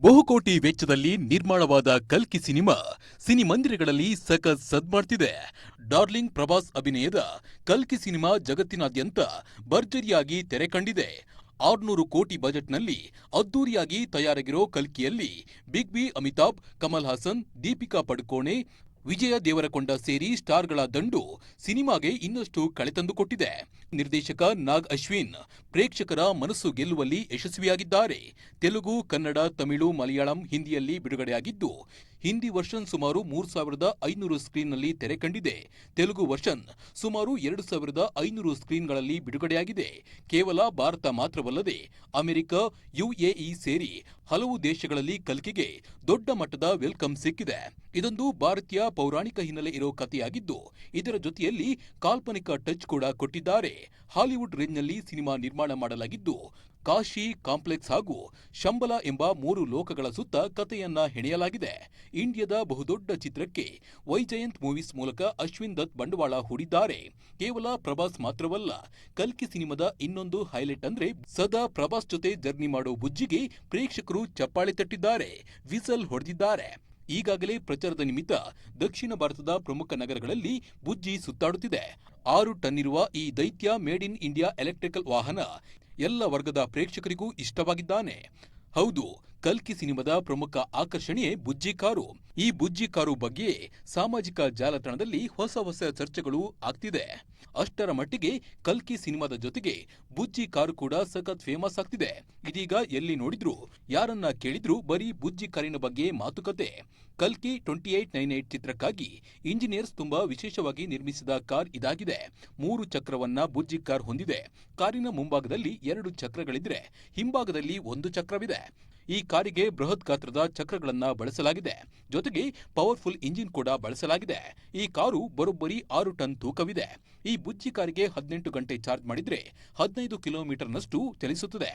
ಬಹುಕೋಟಿ ವೆಚ್ಚದಲ್ಲಿ ನಿರ್ಮಾಣವಾದ ಕಲ್ಕಿ ಸಿನಿಮಂದಿರಗಳಲ್ಲಿ ಸಖತ್ ಸದ್ ಮಾಡ್ತಿದೆ. ಡಾರ್ಲಿಂಗ್ ಪ್ರಭಾಸ್ ಅಭಿನಯದ ಕಲ್ಕಿ ಸಿನಿಮಾ ಜಗತ್ತಿನಾದ್ಯಂತ ಭರ್ಜರಿಯಾಗಿ ತೆರೆ ಕಂಡಿದೆ. 600 ಕೋಟಿ ಬಜೆಟ್ನಲ್ಲಿ ಅದ್ದೂರಿಯಾಗಿ ತಯಾರಾಗಿರೋ ಕಲ್ಕಿಯಲ್ಲಿ ಬಿಗ್ ಬಿ ಅಮಿತಾಬ್, ಕಮಲ್ ಹಾಸನ್, ದೀಪಿಕಾ ಪಡುಕೋಣೆ, ವಿಜಯ ದೇವರಕೊಂಡ ಸೇರಿ ಸ್ಟಾರ್ಗಳ ದಂಡು ಸಿನಿಮಾಗೆ ಇನ್ನಷ್ಟು ಕಳೆ ತಂದುಕೊಟ್ಟಿದೆ. ನಿರ್ದೇಶಕ ನಾಗ್ ಅಶ್ವಿನ್ ಪ್ರೇಕ್ಷಕರ ಮನಸ್ಸು ಗೆಲ್ಲುವಲ್ಲಿ ಯಶಸ್ವಿಯಾಗಿದ್ದಾರೆ. ತೆಲುಗು, ಕನ್ನಡ, ತಮಿಳು, ಮಲಯಾಳಂ, ಹಿಂದಿಯಲ್ಲಿ ಬಿಡುಗಡೆಯಾಗಿದ್ದು ಹಿಂದಿ ವರ್ಷನ್ ಸುಮಾರು 3500 ಸ್ಕ್ರೀನ್ನಲ್ಲಿ ತೆರೆ ಕಂಡಿದೆ. ತೆಲುಗು ವರ್ಷನ್ ಸುಮಾರು 2500 ಸ್ಕ್ರೀನ್ಗಳಲ್ಲಿ ಬಿಡುಗಡೆಯಾಗಿದೆ. ಕೇವಲ ಭಾರತ ಮಾತ್ರವಲ್ಲದೆ ಅಮೆರಿಕ, ಯುಎಇ ಸೇರಿ ಹಲವು ದೇಶಗಳಲ್ಲಿ ಕಲ್ಕಿಗೆ ದೊಡ್ಡ ಮಟ್ಟದ ವೆಲ್ಕಮ್ ಸಿಕ್ಕಿದೆ. ಇದೊಂದು ಭಾರತೀಯ ಪೌರಾಣಿಕ ಹಿನ್ನೆಲೆ ಇರೋ ಕಥೆಯಾಗಿದ್ದು ಇದರ ಜೊತೆಯಲ್ಲಿ ಕಾಲ್ಪನಿಕ ಟಚ್ ಕೂಡ ಕೊಟ್ಟಿದ್ದಾರೆ. ಹಾಲಿವುಡ್ ರೇಂಜ್ನಲ್ಲಿ ಸಿನಿಮಾ ನಿರ್ಮಾಣ ಮಾಡಲಾಗಿದ್ದು ಕಾಶಿ, ಕಾಂಪ್ಲೆಕ್ಸ್ ಹಾಗೂ ಶಂಬಲ ಎಂಬ 3 ಲೋಕಗಳ ಸುತ್ತ ಕಥೆಯನ್ನ ಹೆಣೆಯಲಾಗಿದೆ. ಇಂಡಿಯಾದ ಬಹುದೊಡ್ಡ ಚಿತ್ರಕ್ಕೆ ವೈಜಯಂತ್ ಮೂವೀಸ್ ಮೂಲಕ ಅಶ್ವಿನ್ ದತ್ ಬಂಡವಾಳ ಹೂಡಿದ್ದಾರೆ. ಕೇವಲ ಪ್ರಭಾಸ್ ಮಾತ್ರವಲ್ಲ, ಕಲ್ಕಿ ಸಿನಿಮಾದ ಇನ್ನೊಂದು ಹೈಲೈಟ್ ಅಂದ್ರೆ ಸದಾ ಪ್ರಭಾಸ್ ಜೊತೆ ಜರ್ನಿ ಮಾಡೋ ಬುಜ್ಜಿಗೆ ಪ್ರೇಕ್ಷಕರು ಚಪ್ಪಾಳೆ ತಟ್ಟಿದ್ದಾರೆ, ವಿಸಲ್ ಹೊಡೆದಿದ್ದಾರೆ. ಈಗಾಗಲೇ ಪ್ರಚಾರದ ನಿಮಿತ್ತ ದಕ್ಷಿಣ ಭಾರತದ ಪ್ರಮುಖ ನಗರಗಳಲ್ಲಿ ಬುಜ್ಜಿ ಸುತ್ತಾಡುತ್ತಿದೆ. 6 ಟನ್ ಇರುವ ಈ ದೈತ್ಯ ಮೇಡ್ ಇನ್ ಇಂಡಿಯಾ ಎಲೆಕ್ಟ್ರಿಕಲ್ ವಾಹನ ಎಲ್ಲ ವರ್ಗದ ಪ್ರೇಕ್ಷಕರಿಗೂ ಇಷ್ಟವಾಗಿದ್ದಾನೆ. ಹೌದು, ಕಲ್ಕಿ ಸಿನಿಮಾದ ಪ್ರಮುಖ ಆಕರ್ಷಣೆಯೇ ಬುಜ್ಜಿ ಕಾರು. ಈ ಬುಜ್ಜಿ ಕಾರು ಬಗ್ಗೆ ಸಾಮಾಜಿಕ ಜಾಲತಾಣದಲ್ಲಿ ಹೊಸ ಚರ್ಚೆಗಳು ಆಗ್ತಿದೆ. ಅಷ್ಟರ ಮಟ್ಟಿಗೆ ಕಲ್ಕಿ ಸಿನಿಮಾದ ಜೊತೆಗೆ ಬುಜ್ಜಿ ಕಾರು ಕೂಡ ಸಖತ್ ಫೇಮಸ್ ಆಗ್ತಿದೆ. ಇದೀಗ ಎಲ್ಲಿ ನೋಡಿದ್ರು, ಯಾರನ್ನ ಕೇಳಿದ್ರು ಬರೀ ಬುಜ್ಜಿ ಕಾರಿನ ಬಗ್ಗೆ ಮಾತುಕತೆ. ಕಲ್ಕಿ 2898 ಚಿತ್ರಕ್ಕಾಗಿ ಇಂಜಿನಿಯರ್ಸ್ ತುಂಬಾ ವಿಶೇಷವಾಗಿ ನಿರ್ಮಿಸಿದ ಕಾರ್ ಇದಾಗಿದೆ. 3 ಚಕ್ರವನ್ನ ಬುಜ್ಜಿ ಕಾರ್ ಹೊಂದಿದೆ. ಕಾರಿನ ಮುಂಭಾಗದಲ್ಲಿ 2 ಚಕ್ರಗಳಿದ್ರೆ ಹಿಂಭಾಗದಲ್ಲಿ 1 ಚಕ್ರವಿದೆ. ಈ ಕಾರಿಗೆ ಬೃಹತ್ ಗಾತ್ರದ ಚಕ್ರಗಳನ್ನ ಬಳಸಲಾಗಿದೆ. ಜೊತೆಗೆ ಪವರ್ಫುಲ್ ಇಂಜಿನ್ ಕೂಡ ಬಳಸಲಾಗಿದೆ. ಈ ಕಾರು ಬರೋಬ್ಬರಿ 6 ಟನ್ ತೂಕವಿದೆ. ಈ ಬುಜ್ಜಿ ಕಾರಿಗೆ 18 ಗಂಟೆ ಚಾರ್ಜ್ ಮಾಡಿದ್ರೆ 15 ಕಿಲೋಮೀಟರ್ನಷ್ಟು ಚಲಿಸುತ್ತದೆ.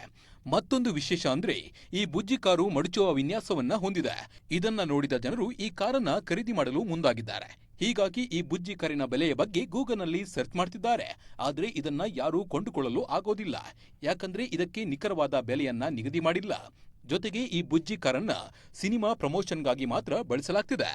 ಮತ್ತೊಂದು ವಿಶೇಷ ಅಂದ್ರೆ ಈ ಬುಜ್ಜಿ ಕಾರು ಮಡಚುವ ವಿನ್ಯಾಸವನ್ನ ಹೊಂದಿದೆ. ಇದನ್ನ ನೋಡಿದ ಜನರು ಈ ಕಾರನ್ನ ಖರೀದಿ ಮಾಡಲು ಮುಂದಾಗಿದ್ದಾರೆ. ಹೀಗಾಗಿ ಈ ಬುಜ್ಜಿ ಕಾರಿನ ಬೆಲೆಯ ಬಗ್ಗೆ ಗೂಗಲ್ನಲ್ಲಿ ಸರ್ಚ್ ಮಾಡ್ತಿದ್ದಾರೆ. ಆದ್ರೆ ಇದನ್ನ ಯಾರೂ ಕೊಂಡುಕೊಳ್ಳಲು ಆಗೋದಿಲ್ಲ. ಯಾಕಂದ್ರೆ ಇದಕ್ಕೆ ನಿಖರವಾದ ಬೆಲೆಯನ್ನ ನಿಗದಿ ಮಾಡಿಲ್ಲ. ಜೊತೆಗೆ ಈ ಬುಜ್ಜಿ ಕಾರನ್ನ ಸಿನಿಮಾ ಪ್ರಮೋಷನ್ಗಾಗಿ ಮಾತ್ರ ಬಳಸಲಾಗ್ತಿದೆ.